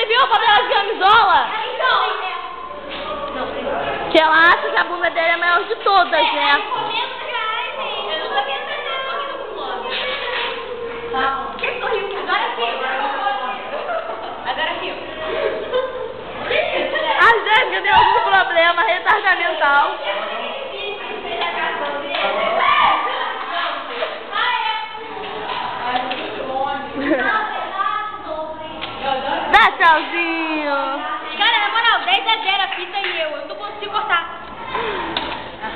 viu o cabelo de camisola? Que ela acha que a bunda dele é a maior de todas, né? A Jéssica tem algum problema, retarda mental. Dá tchauzinho. Cara, na moral, 10-0 a fita e eu não consigo cortar.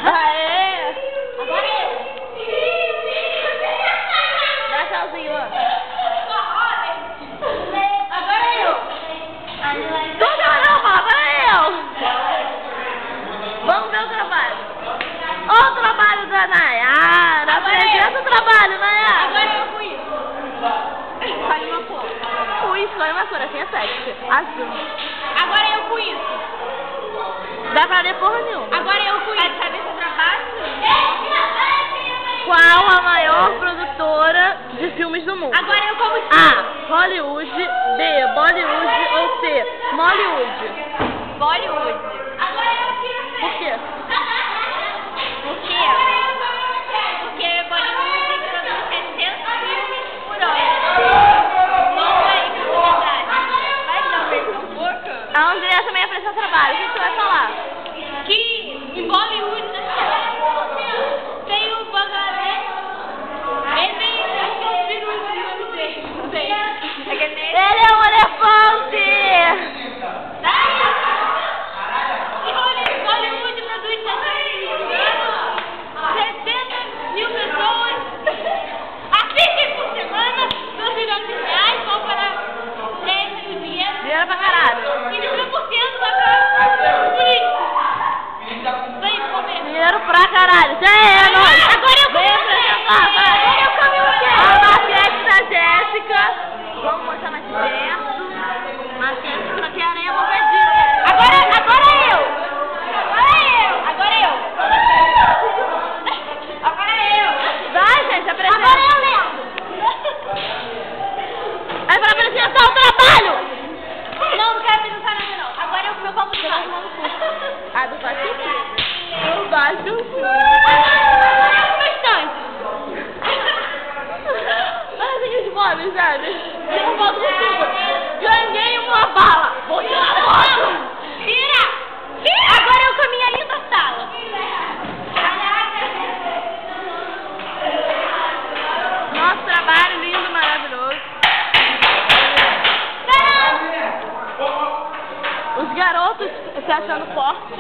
Aê! Agora eu. Dá tchauzinho, ó. Agora eu. Não, agora eu. Vamos ver o trabalho. Ó o trabalho da Nayara. Apresenta o trabalho, Nayara. Agora eu com isso. Escolhe uma cor. Escolhe uma cor, assim é sexy. Azul. Agora eu com isso. Dá pra ler porra nenhuma. Agora eu com isso. Quer saber seu trabalho? Qual a maior produtora de filmes do mundo? Agora eu como A. Hollywood. B. Bollywood. Ou C. Mollywood. Bollywood. Por quê? Por quê? Porque Bollywood produz 60 filmes por ano. Longa e qualidade. Vai dar versão pouca? A Andrea também apresentou trabalho. O que você vai falar? Que em Bollywood tem o Bangladesh. Ele tem aqueles peruas no nome dele. Não sei. Ele é um elefante! Bollywood produz 60 mil pessoas assistem por semana, R$2 milhões, vão para prêmio, dinheiro. Dinheiro pra caralho. E 30% vai para político. Vem comer. Dinheiro pra caralho. Já é, nóis. Agora eu Vem apresentar, vai. Agora eu comi o quê? A maquete da Jéssica. Vamos mostrar mais perto. Maquete pra que a areia vou pedir. Agora eu. Vai, gente, apresenta. Agora eu lembro. É pra apresentar o trabalho. Não quero apresentar nada não. Agora eu com meu copo de água. Ah, do baixo? Do baixo. Fome, sabe? Tira foto do tubo. Ganhei uma bala. Vou tirar foto. Tira! Agora eu com a minha linda sala. Nosso trabalho lindo, maravilhoso. Os garotos se achando fortes.